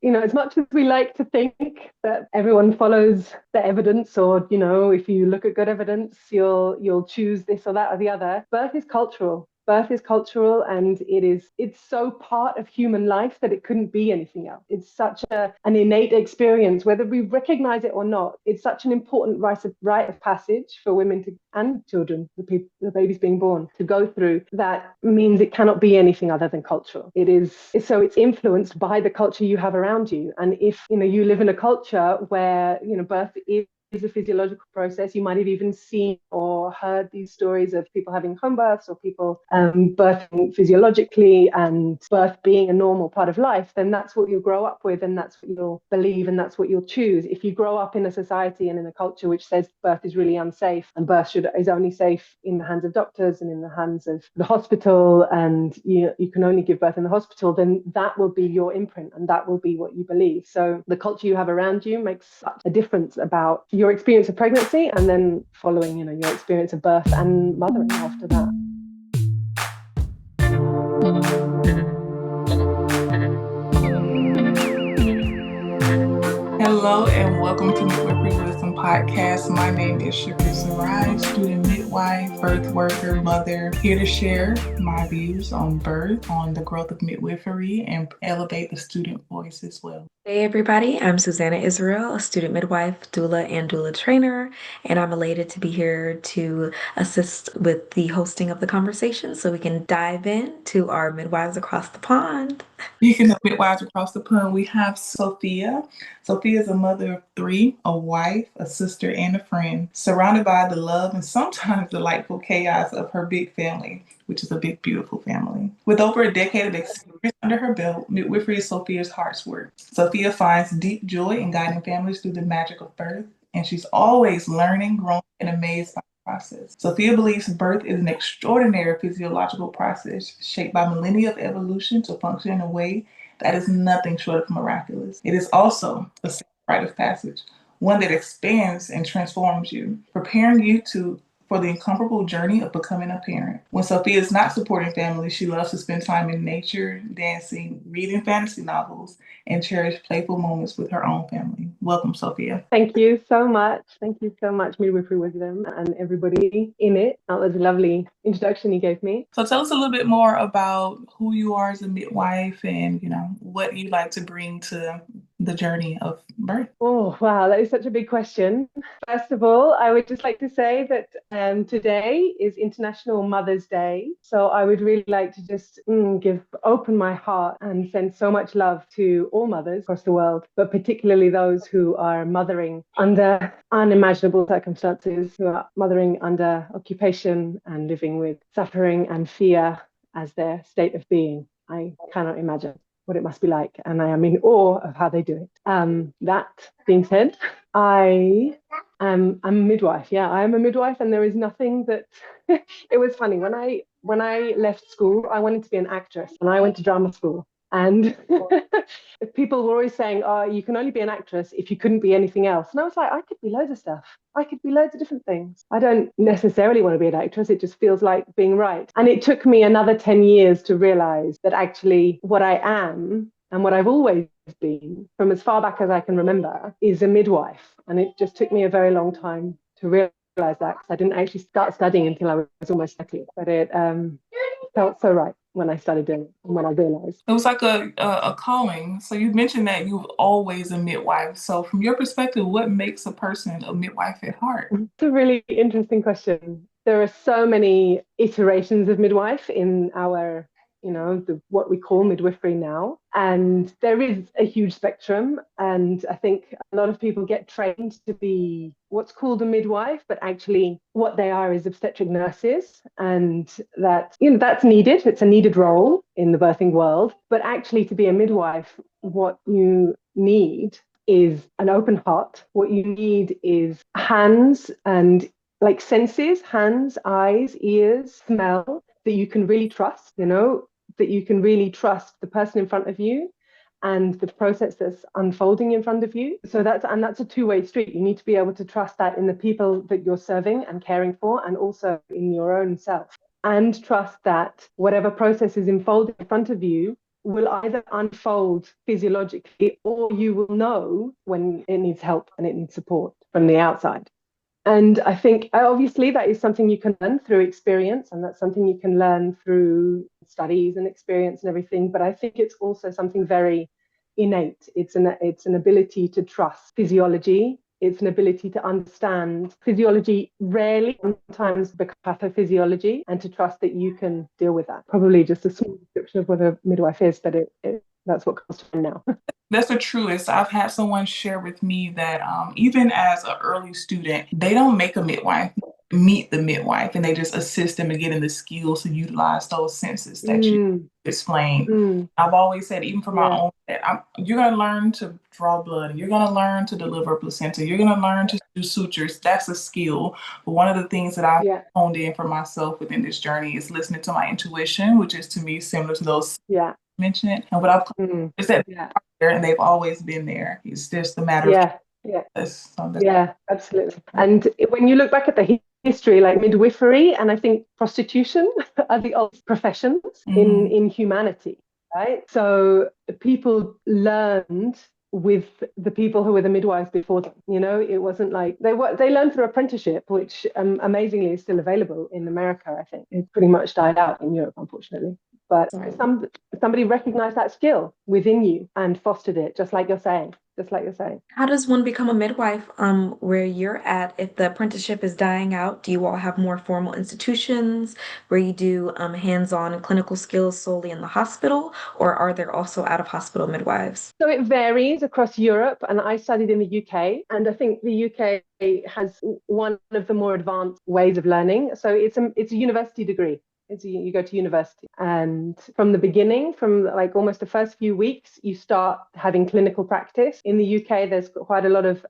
as much as we like to think that everyone follows the evidence, or, if you look at good evidence, you'll choose this or that or the other. Birth is cultural. Birth is cultural, and it's so part of human life that it couldn't be anything else. It's such an innate experience, whether we recognize it or not. It's such an important rite of passage for women and children, the babies being born, to go through. That means it cannot be anything other than cultural. It's influenced by the culture you have around you. And if you live in a culture where birth is a physiological process. You might have even seen or heard these stories of people having home births, or people birthing physiologically, and birth being a normal part of life. Then that's what you'll grow up with, and that's what you'll believe, and that's what you'll choose. If you grow up in a society and in a culture which says birth is really unsafe, and birth is only safe in the hands of doctors and in the hands of the hospital, and you can only give birth in the hospital, then that will be your imprint, and that will be what you believe. So the culture you have around you makes such a difference about your experience of pregnancy, and then following, your experience of birth and mothering after that. Hello and welcome to Midwifery Wisdom Podcast. My name is Shiphrah and Susanna, student midwife, birth worker, mother, here to share my views on birth, on the growth of midwifery, and elevate the student voice as well. Hey everybody, I'm Susanna Israel, a student midwife, doula, and doula trainer, and I'm elated to be here to assist with the hosting of the conversation so we can dive into our midwives across the pond. Speaking of midwives across the pond, we have Sophia. Sophia is a mother of three, a wife, a sister, and a friend, surrounded by the love and sometimes delightful chaos of her big family, which is a big, beautiful family. With over a decade of experience under her belt, midwifery is Sophia's heart's work. Sophia finds deep joy in guiding families through the magic of birth, and she's always learning, growing, and amazed by the process. Sophia believes birth is an extraordinary physiological process shaped by millennia of evolution to function in a way that is nothing short of miraculous. It is also a rite of passage, one that expands and transforms you, preparing you for the incomparable journey of becoming a parent. When Sophia is not supporting families, she loves to spend time in nature, dancing, reading fantasy novels, and cherish playful moments with her own family. Welcome, Sophia. Thank you so much. Thank you so much, Midwifery Wisdom, and everybody in it. That was a lovely introduction you gave me. So tell us a little bit more about who you are as a midwife, and what you like to bring to the journey of birth. Oh, wow, that is such a big question. First of all, I would just like to say that today is International Mother's Day. So I would really like to just open my heart and send so much love to all mothers across the world, but particularly those who are mothering under unimaginable circumstances, who are mothering under occupation and living with suffering and fear as their state of being. I cannot imagine what it must be like, and I am in awe of how they do it. That being said, I'm a midwife. Yeah, I am a midwife, and there is nothing that it was funny when I left school, I wanted to be an actress, and I went to drama school. And people were always saying, oh, you can only be an actress if you couldn't be anything else. And I was like, I could be loads of stuff. I could be loads of different things. I don't necessarily want to be an actress. It just feels like being right. And it took me another 10 years to realize that actually what I am and what I've always been, from as far back as I can remember, is a midwife. And it just took me a very long time to realize that, because I didn't actually start studying until I was almost 30. But it felt so right when I started doing it, and when I realized. It was like a calling. So you mentioned that you've always a midwife. So from your perspective, what makes a person a midwife at heart? It's a really interesting question. There are so many iterations of midwife in our what we call midwifery now. And there is a huge spectrum. And I think a lot of people get trained to be what's called a midwife, but actually what they are is obstetric nurses. And that's needed. It's a needed role in the birthing world. But actually, to be a midwife, what you need is an open heart. What you need is hands and like senses, hands, eyes, ears, smell, that you can really trust, that you can really trust the person in front of you and the process that's unfolding in front of you. So that's a two-way street. You need to be able to trust that in the people that you're serving and caring for, and also in your own self. And trust that whatever process is unfolding in front of you will either unfold physiologically, or you will know when it needs help and it needs support from the outside. And I think obviously that is something you can learn through experience, and that's something you can learn through studies and experience and everything. But I think it's also something very innate. It's an ability to trust physiology. It's an ability to understand physiology, rarely, sometimes the pathophysiology, and to trust that you can deal with that. Probably just a small description of what a midwife is, but that's what comes to mind now. That's the truest. I've had someone share with me that even as an early student, they don't make a midwife, meet the midwife, and they just assist them in getting the skills to utilize those senses that you explained. I've always said, even for my own, you're going to learn to draw blood, and you're going to learn to deliver placenta, you're going to learn to do sutures. That's a skill. But one of the things that I've honed in for myself within this journey is listening to my intuition, which is to me similar to those mentioned. And what I've is that there, and they've always been there. It's just a matter of absolutely. And when you look back at the history, like midwifery and I think prostitution are the oldest professions in humanity, right? So people learned with the people who were the midwives before them. You know, it wasn't like they learned through apprenticeship, which amazingly is still available in America. I think it pretty much died out in Europe, unfortunately. But somebody recognized that skill within you and fostered it, just like you're saying. How does one become a midwife where you're at? If the apprenticeship is dying out, do you all have more formal institutions where you do hands-on clinical skills solely in the hospital, or are there also out-of-hospital midwives? So it varies across Europe, and I studied in the UK, and I think the UK has one of the more advanced ways of learning. So it's a university degree. You go to university, and from the beginning, from like almost the first few weeks, you start having clinical practice. In the UK, there's quite a lot of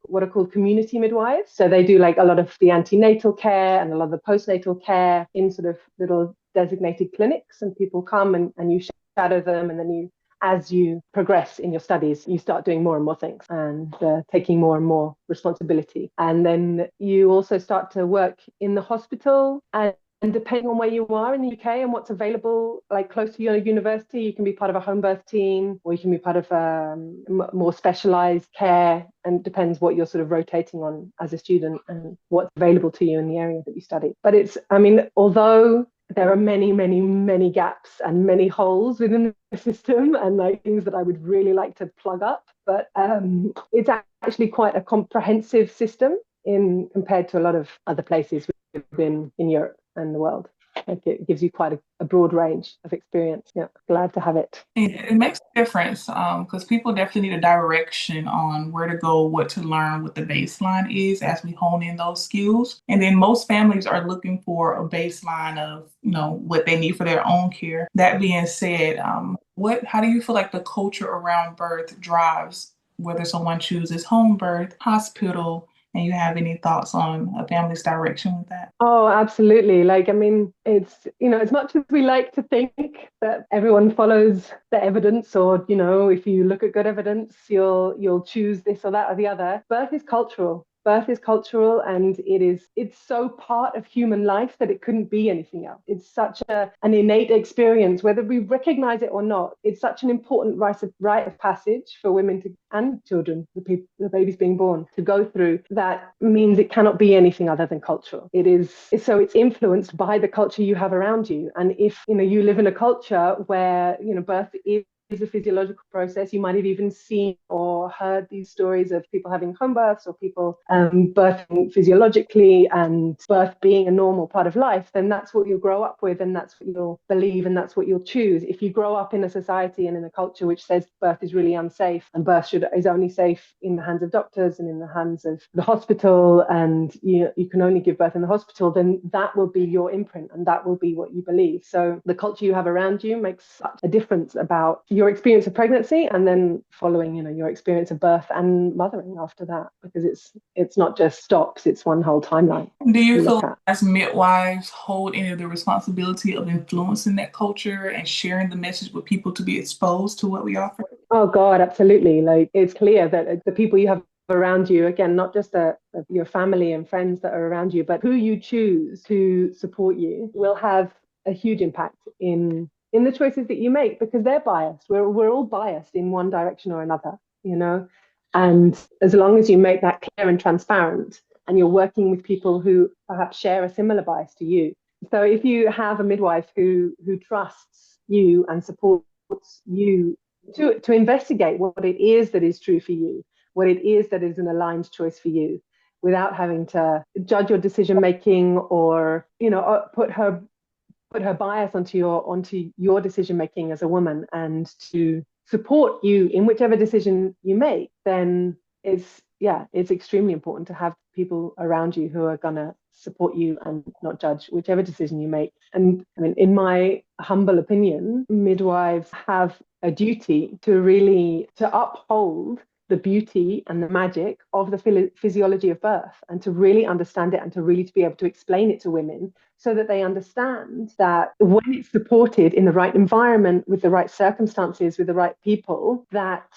what are called community midwives. So they do like a lot of the antenatal care and a lot of the postnatal care in sort of little designated clinics, and people come and you shadow them, and then as you progress in your studies, you start doing more and more things and taking more and more responsibility. And then you also start to work in the hospital, and depending on where you are in the UK and what's available, like close to your university, you can be part of a home birth team, or you can be part of more specialized care, and it depends what you're sort of rotating on as a student and what's available to you in the area that you study. But although there are many, many, many gaps and many holes within the system and like things that I would really like to plug up, but it's actually quite a comprehensive system compared to a lot of other places we've been in Europe and the world. Like it gives you quite a broad range of experience. Yeah, glad to have it. It makes a difference because people definitely need a direction on where to go, what to learn, what the baseline is as we hone in those skills. And then most families are looking for a baseline of, what they need for their own care. That being said, how do you feel like the culture around birth drives whether someone chooses home birth, hospital, and you have any thoughts on a family's direction with that? Oh, absolutely. It's, as much as we like to think that everyone follows the evidence, or, if you look at good evidence, you'll choose this or that or the other. Birth is cultural. And it's so part of human life that it couldn't be anything else. It's such an innate experience, whether we recognize it or not. It's such an important rite of passage for women and children, the babies being born, to go through. That means it cannot be anything other than cultural. It's influenced by the culture you have around you. And if you live in a culture where birth is a physiological process, you might have even seen or heard these stories of people having home births, or people birthing physiologically, and birth being a normal part of life, then that's what you'll grow up with, and that's what you'll believe, and that's what you'll choose. If you grow up in a society and in a culture which says birth is really unsafe, and birth is only safe in the hands of doctors and in the hands of the hospital, and you can only give birth in the hospital, then that will be your imprint, and that will be what you believe. So the culture you have around you makes such a difference about your experience of pregnancy, and then following your experience of birth and mothering after that, because it's not just stops, it's one whole timeline. Do you feel as midwives hold any of the responsibility of influencing that culture and sharing the message with people to be exposed to what we offer? Oh God, absolutely. Like, it's clear that the people you have around you, again, not just your family and friends that are around you, but who you choose to support you, will have a huge impact in in the choices that you make, because they're biased. We're all biased in one direction or another, you know. And as long as you make that clear and transparent, and you're working with people who perhaps share a similar bias to you. So if you have a midwife who trusts you and supports you to investigate what it is that is true for you, what it is that is an aligned choice for you, without having to judge your decision making, or, you know, put her bias onto your decision making as a woman, and to support you in whichever decision you make, then it's extremely important to have people around you who are going to support you and not judge whichever decision you make. And I mean, in my humble opinion, midwives have a duty to uphold the beauty and the magic of the physiology of birth, and to really understand it, and to really to be able to explain it to women, so that they understand that when it's supported in the right environment, with the right circumstances, with the right people, that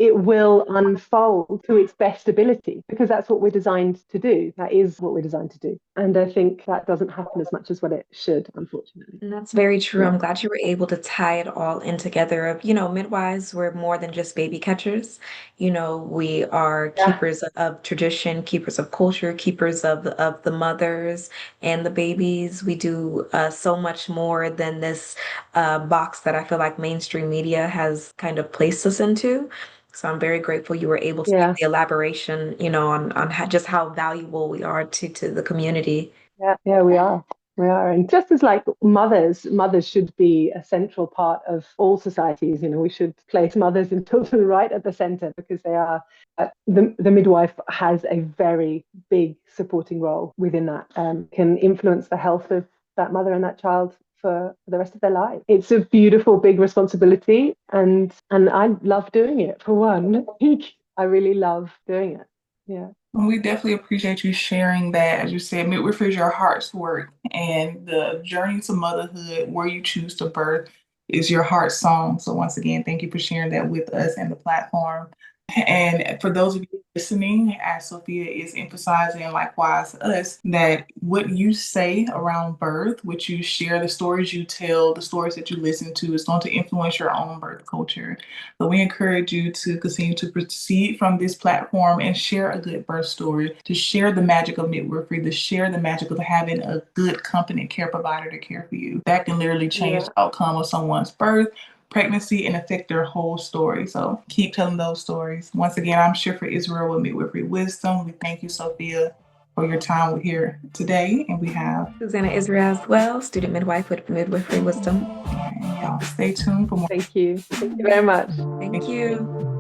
it will unfold to its best ability, because that's what we're designed to do. That is what we're designed to do. And I think that doesn't happen as much as what it should, unfortunately. And that's very true. Yeah. I'm glad you were able to tie it all in together of, midwives, we're more than just baby catchers. We are keepers of tradition, keepers of culture, keepers of the mothers and the babies. We do so much more than this box that I feel like mainstream media has kind of placed us into. So I'm very grateful you were able to give the elaboration, on just how valuable we are to the community. Yeah, we are. We are. And just as like mothers should be a central part of all societies, we should place mothers and children right at the center, because they are, the midwife has a very big supporting role within that, can influence the health of that mother and that child for the rest of their life. It's a beautiful, big responsibility. And I love doing it, for one. I really love doing it. Yeah. And we definitely appreciate you sharing that. As you said, midwifery is your heart's work, and the journey to motherhood, where you choose to birth, is your heart song. So once again, thank you for sharing that with us and the platform. And for those of you listening, as Sophia is emphasizing, likewise us, that what you say around birth, what you share, the stories you tell, the stories that you listen to, is going to influence your own birth culture. So we encourage you to continue to proceed from this platform and share a good birth story, to share the magic of midwifery, to share the magic of having a good company care provider to care for you. That can literally change the outcome of someone's birth, pregnancy, and affect their whole story. So keep telling those stories. Once again, I'm Shiphrah Israel with Midwifery Wisdom. We thank you, Sophia, for your time here today. And we have Susanna Israel as well, student midwife with Midwifery Wisdom. And y'all stay tuned for more. Thank you. Thank you very much. Thank you.